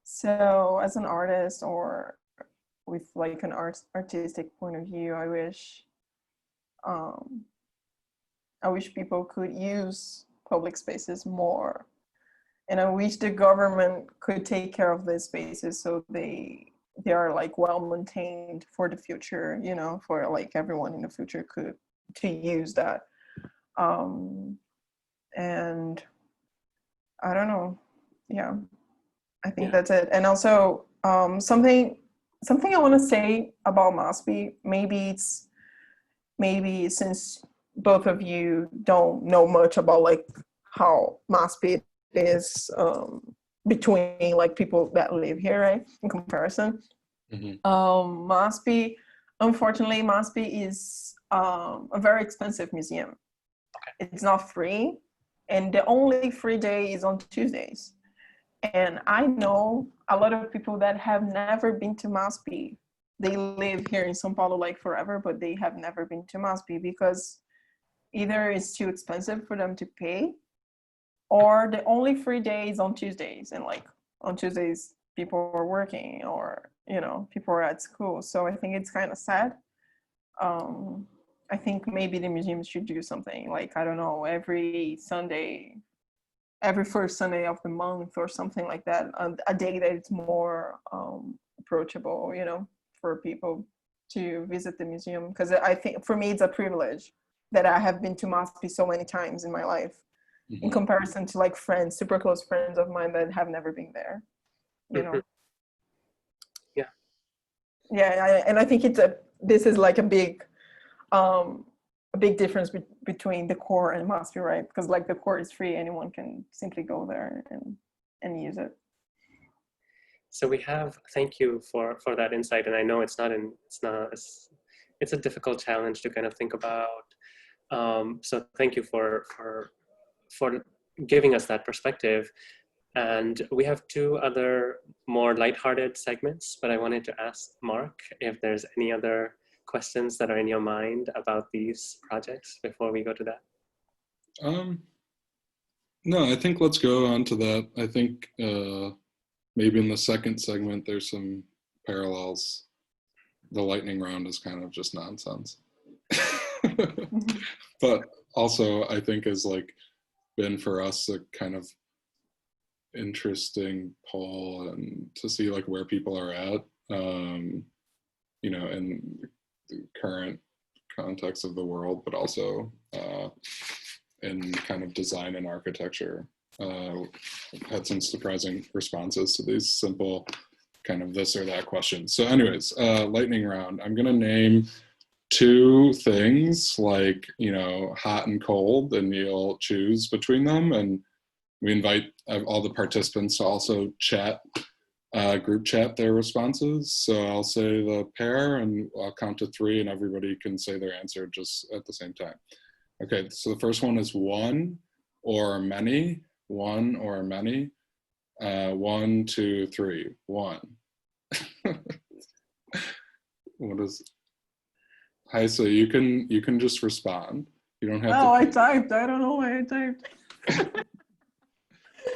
So as an artist, or with like an artistic point of view, I wish people could use public spaces more, and I wish the government could take care of these spaces so they are like well maintained for the future, you know, for like everyone in the future to use that. And I don't know, yeah, I think that's it. And also something I want to say about Maspi, maybe since both of you don't know much about like how Maspi is between like people that live here, right, in comparison. Maspi, unfortunately, Maspi is a very expensive museum. It's not free, and the only free day is on Tuesdays. And I know a lot of people that have never been to Maspi. They live here in São Paulo like forever, but they have never been to Maspi because either it's too expensive for them to pay, or the only free day is on Tuesdays, and like on Tuesdays people are working, or you know, people are at school. So I think it's kind of sad. I think maybe the museum should do something like, I don't know, every Sunday every first Sunday of the month or something like that, a day that it's more approachable, you know, for people to visit the museum. Because I think for me, it's a privilege that I have been to MASP so many times in my life, in comparison to like friends, super close friends of mine that have never been there, you know. And I think this is like a big difference between the core and MASP, right? Because like the core is free, anyone can simply go there and use it. So thank you for that insight. And I know it's a difficult challenge to kind of think about. So thank you for giving us that perspective. And we have two other more lighthearted segments, but I wanted to ask Mark if there's any other questions that are in your mind about these projects before we go to that. No, I think let's go on to that. I think maybe in the second segment, there's some parallels. The lightning round is kind of just nonsense. But also I think has like been for us a kind of interesting poll and to see like where people are at, you know, in the current context of the world, but also in kind of design and architecture. I've had some surprising responses to these simple kind of this or that questions. So anyways, lightning round. I'm gonna name two things like, you know, hot and cold, and you'll choose between them. And we invite all the participants to also chat, group chat their responses. So I'll say the pair and I'll count to 3 and everybody can say their answer just at the same time. Okay, so the first one is one or many. 1 or many. 1, 2, 3. 1. What is? Hi, so you can just respond. You don't have to. I typed. I don't know why I typed.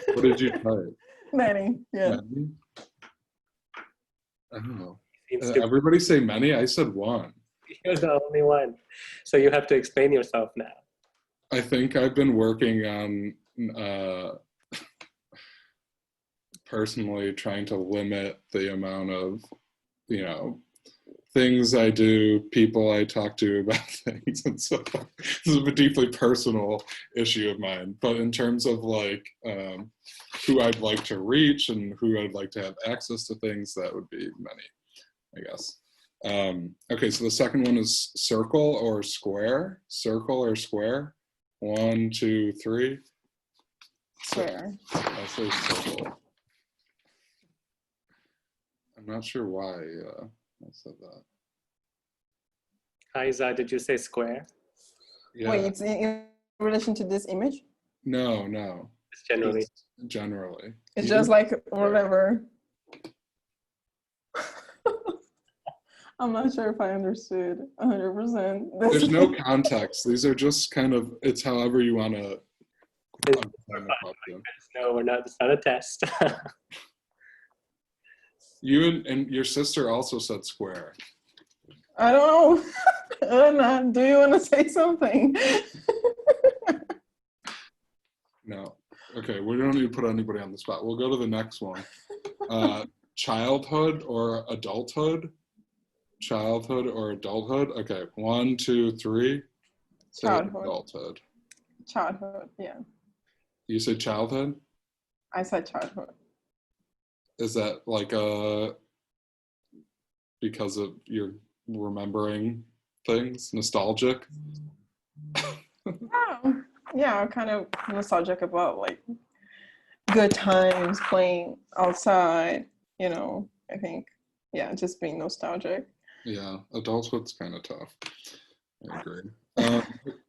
What did you type? Many. Yeah. Many? I don't know. Everybody say many. I said 1. You're the only one, so you have to explain yourself now. I think I've been working on personally trying to limit the amount of, you know, things I do, people I talk to about things, and so this is a deeply personal issue of mine. But in terms of like who I'd like to reach and who I'd like to have access to things, that would be many, I guess. Okay, so the second one is circle or square. Circle or square. 1, 2, 3. Square. I'll say circle. I'm not sure why I said that. Raísa, did you say square? Yeah. Wait, it's in relation to this image? No. It's generally. It's generally. It's just like whatever. I'm not sure if I understood 100%. There's no context. These are just kind of, it's however you want to understand the question. No, we're not. It's not a test. You and your sister also said square. I don't know. Anna, do you want to say something? No. Okay, we don't need to put anybody on the spot. We'll go to the next one. Childhood or adulthood? Childhood or adulthood? Okay, 1, 2, 3. Say Childhood. Adulthood. Childhood, yeah. You said childhood? I said childhood. Is that like because of you're remembering things, nostalgic? Yeah, kind of nostalgic about like good times playing outside, you know, I think, yeah, just being nostalgic. Yeah, adulthood's kind of tough. I agree.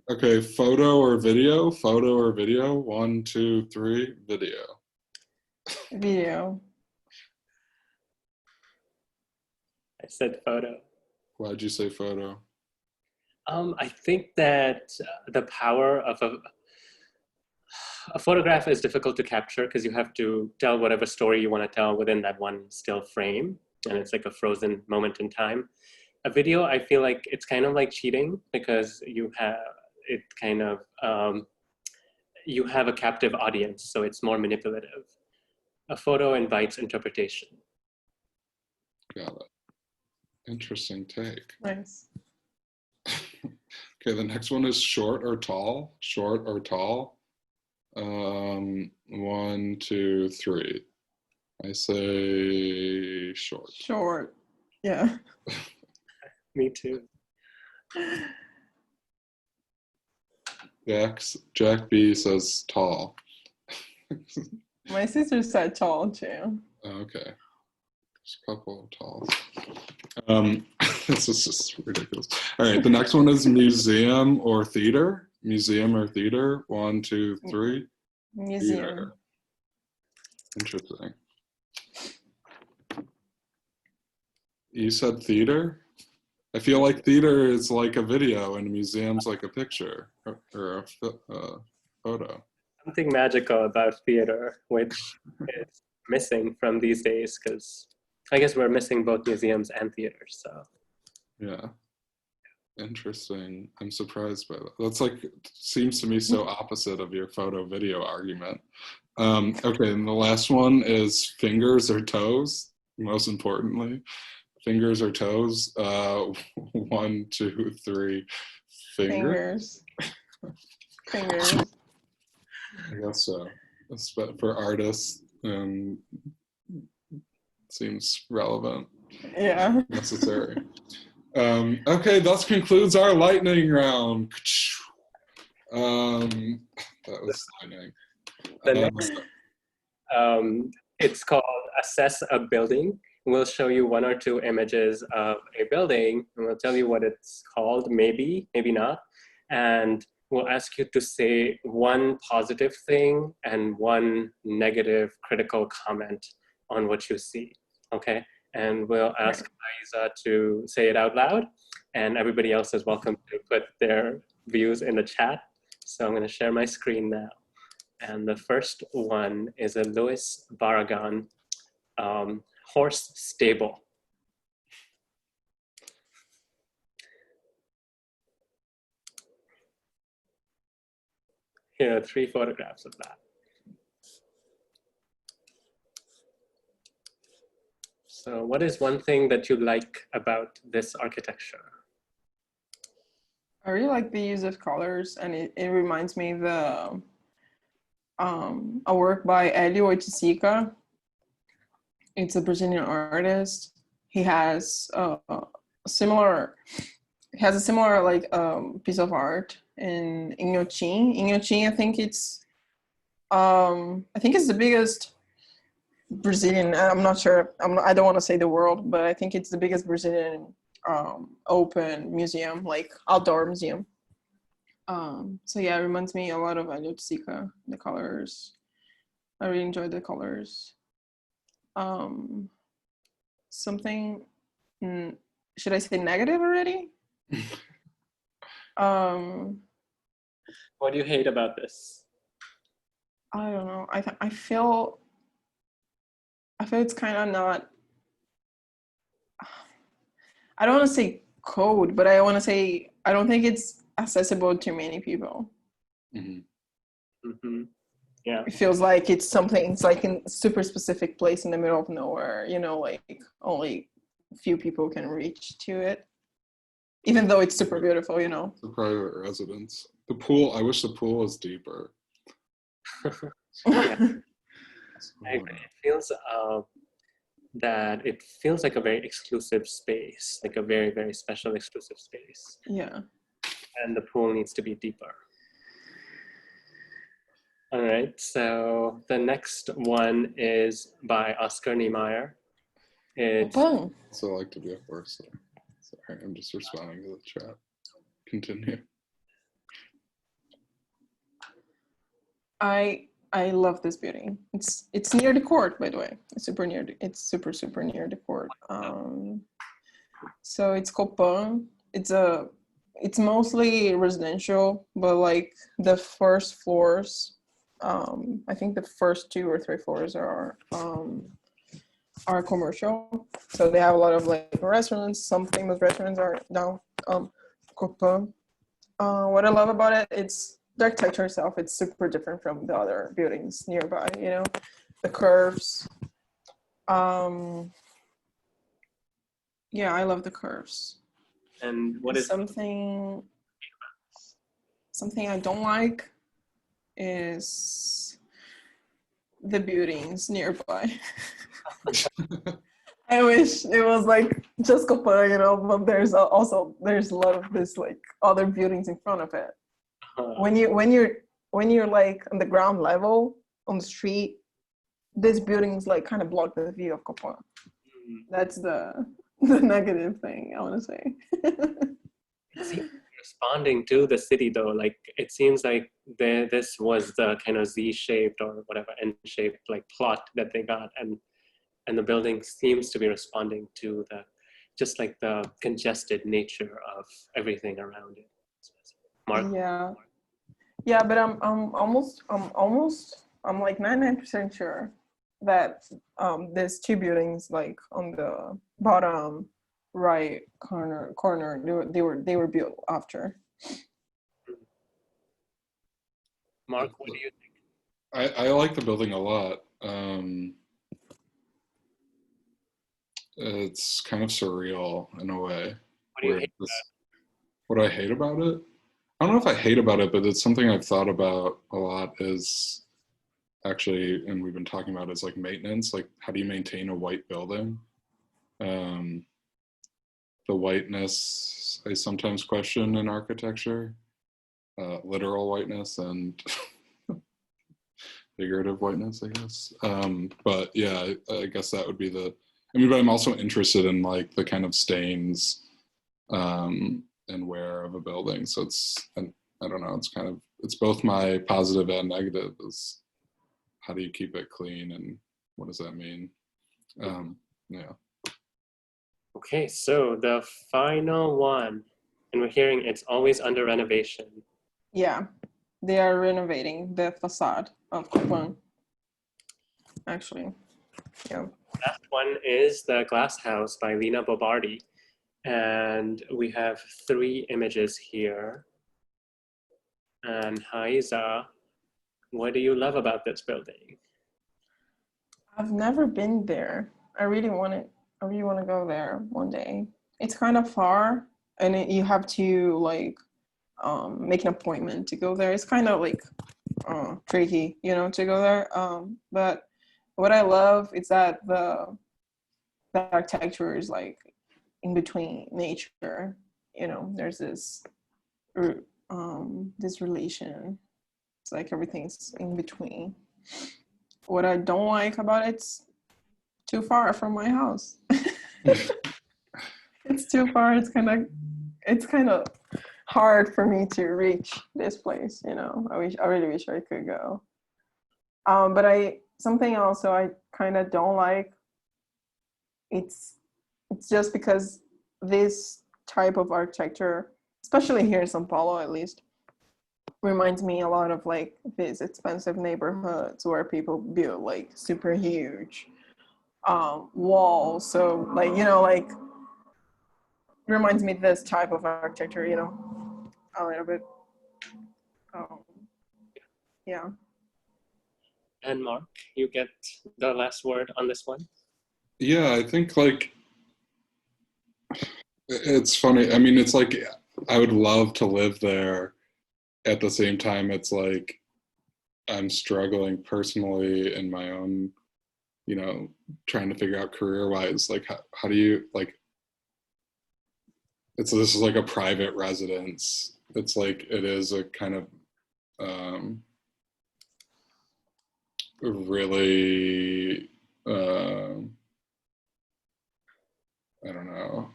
Okay, photo or video? Photo or video? 1, 2, 3, video. Video. I said photo. Why'd you say photo? I think that the power of a photograph is difficult to capture because you have to tell whatever story you want to tell within that one still frame, and it's like a frozen moment in time. A video, I feel like it's kind of like cheating because you have it kind of you have a captive audience, so it's more manipulative. A photo invites interpretation. Got it. Interesting take. Nice. Okay, the next one is short or tall. Short or tall. 1, 2, 3. I say short. Short. Yeah. Me too. Jack B says tall. My sister said tall too. Okay. There's a couple of talls. This is just ridiculous. All right, the next one is museum or theater. Museum or theater. 1, 2, 3. Museum. Theater. Interesting. You said theater? I feel like theater is like a video and a museum's like a picture or a photo. Something magical about theater, which is missing from these days, because I guess we're missing both museums and theaters. So Yeah. Interesting. I'm surprised by that. That's like, seems to me so opposite of your photo video argument. Okay, and the last one is fingers or toes, most importantly. Fingers or toes. 1, 2, 3. Fingers. Fingers. I guess so. For artists, seems relevant. Yeah. Necessary. Okay, thus concludes our lightning round. That was lightning. The next, it's called Assess a Building. We'll show you 1 or 2 images of a building, and we'll tell you what it's called, maybe, maybe not. And we'll ask you to say 1 positive thing and 1 negative critical comment on what you see, okay? And we'll ask Raísa to say it out loud, and everybody else is welcome to put their views in the chat. So I'm gonna share my screen now. And the first one is a Louis Barragan horse stable. Here are 3 photographs of that. So what is one thing that you like about this architecture? I really like the use of colors, and it reminds me of a work by Hélio Oiticica. It's a Brazilian artist. He has a similar like piece of art in Inhotim. Inhotim, I think it's the biggest Brazilian. I'm not sure. I don't want to say the world, but I think it's the biggest Brazilian open museum, like outdoor museum. So yeah, it reminds me a lot of Hélio Oiticica. The colors, I really enjoyed the colors. Something, should I say negative already? What do you hate about this? I don't know. I feel it's kind of not, I don't want to say code, but I want to say I don't think it's accessible to many people. Mm-hmm. Mm-hmm. Yeah. It feels like it's like in a super specific place in the middle of nowhere, like only a few people can reach to it, even though it's super beautiful, It's a private residence. The pool, I wish the pool was deeper. Yeah. I agree. It feels like a very exclusive space, like a very, very special exclusive space. Yeah. And the pool needs to be deeper. All right, so the next one is by Oscar Niemeyer. It's So I like to be a first. Sorry, I'm just responding to the chat. Continue. I love this building. It's near the court, by the way. It's super near near the court. So it's CUBOCC. It's mostly residential, but like the first floors, I think the first 2 or 3 floors are commercial. So they have a lot of like restaurants. Some famous restaurants are down CUBOCC. What I love about it, it's the architecture itself, it's super different from the other buildings nearby, you know, the curves. Yeah, I love the curves. And what is something I don't like is the buildings nearby. I wish it was like just Copan, you know, but there's a lot of this like other buildings in front of it. When you're like on the ground level on the street, these buildings like kind of block the view of Copan. That's the negative thing I want to say. It seems responding to the city though, like it seems like this was the kind of Z-shaped or whatever N-shaped like plot that they got, and the building seems to be responding to the just like the congested nature of everything around it. Mark? Yeah, but I'm like 99% sure that there's two buildings like on the bottom right corner they were built after. Mark, what do you think? I like the building a lot. It's kind of surreal in a way. What do you hate about it? What do I hate about it? I don't know if I hate about it, but it's something I've thought about a lot is actually, and we've been talking about, is like maintenance. Like, how do you maintain a white building? The whiteness I sometimes question in architecture, literal whiteness and figurative whiteness, I guess. But yeah, I guess that would be but I'm also interested in like the kind of stains and wear of a building. So I don't know, it's both my positive and negative is how do you keep it clean and what does that mean? Yeah. Okay, so the final one, and we're hearing it's always under renovation. Yeah, they are renovating the facade of Copan, actually. Yeah. That one is the Glass House by Lina Bo Bardi. And we have 3 images here. And Raísa, what do you love about this building? I've never been there. I really want to go there one day. It's kind of far, and you have to like make an appointment to go there. It's kind of like tricky, you know, to go there. But what I love is that the architecture is like in between nature. You know, there's this relation. It's like everything's in between. What I don't like about it's too far from my house. It's too far. It's kind of hard for me to reach this place. You know, I really wish I could go. But something also I kind of don't like. It's just because this type of architecture, especially here in São Paulo at least, reminds me a lot of like these expensive neighborhoods where people build like super huge walls. So like, you know, like reminds me of this type of architecture, you know, a little bit. Yeah. And Mark, you get the last word on this one. Yeah, I think like it's funny. I mean, it's like I would love to live there. At the same time, it's like I'm struggling personally in my own, you know, trying to figure out career-wise, like how do you like, this is like a private residence. It's like, it is a kind of really, I don't know.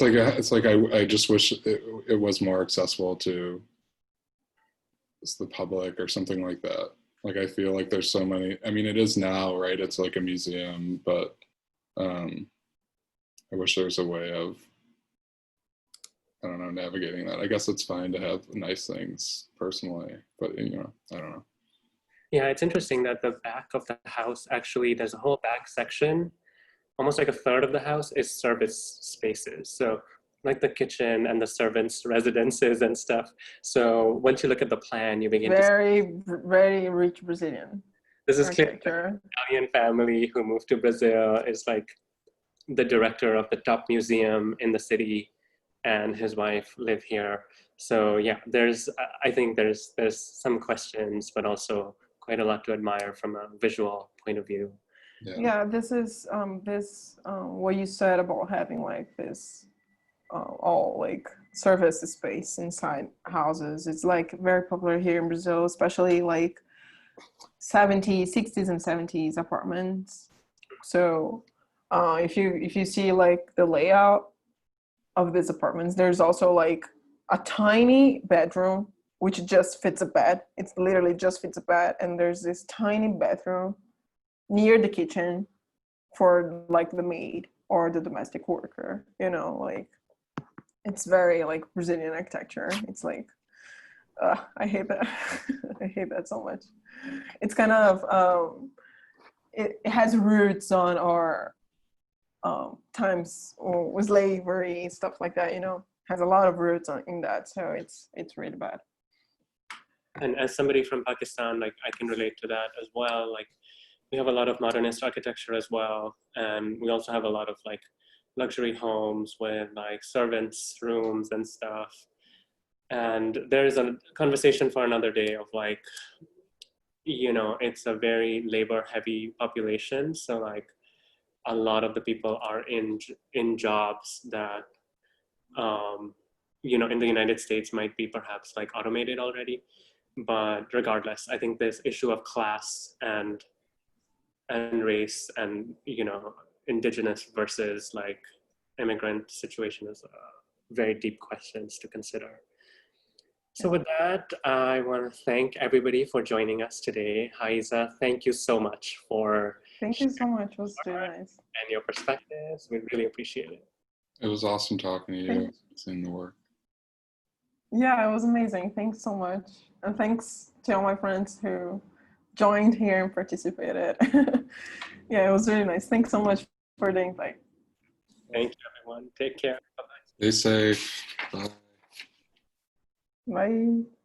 It's like I just wish it was more accessible to the public or something like that. Like I feel like there's so many. I mean, it is now, right? It's like a museum, but I wish there was a way of, I don't know, navigating that. I guess it's fine to have nice things personally, but you know, I don't know. Yeah, it's interesting that the back of the house actually, there's a whole back section. Almost like a third of the house is service spaces. So like the kitchen and the servants' residences and stuff. So once you look at the plan, you begin very rich Brazilian this is clearly architecture. an Italian family who moved to Brazil, is like the director of the top museum in the city, and his wife live here. So yeah, I think there's some questions, but also quite a lot to admire from a visual point of view. Yeah, this is what you said about having like this all like service space inside houses. It's like very popular here in Brazil, especially like 70s, 60s and 70s apartments. So if you see like the layout of these apartments, there's also like a tiny bedroom which just fits a bed. It's literally just fits a bed, and there's this tiny bathroom near the kitchen for like the maid or the domestic worker, you know, like it's very like Brazilian architecture. It's like I hate that. I hate that so much. It's kind of it has roots on our times with slavery, stuff like that, you know, has a lot of roots in that. So it's really bad. And as somebody from Pakistan, like I can relate to that as well. Like we have a lot of modernist architecture as well. And we also have a lot of like luxury homes with like servants' rooms and stuff. And there's a conversation for another day of like, you know, it's a very labor heavy population. So like a lot of the people are in jobs that, you know, in the United States might be perhaps like automated already. But regardless, I think this issue of class and race and, you know, indigenous versus like immigrant situation is very deep questions to consider. So with that, I want to thank everybody for joining us today. Raísa, thank you so much for Thank you so much. It was really nice. And your perspectives. We really appreciate it. It was awesome talking to you, seeing the work. Yeah, it was amazing. Thanks so much. And thanks to all my friends who joined here and participated. Yeah, it was really nice. Thanks so much for the invite. Thank you, everyone. Take care. Bye-bye. Stay safe. Bye. Bye.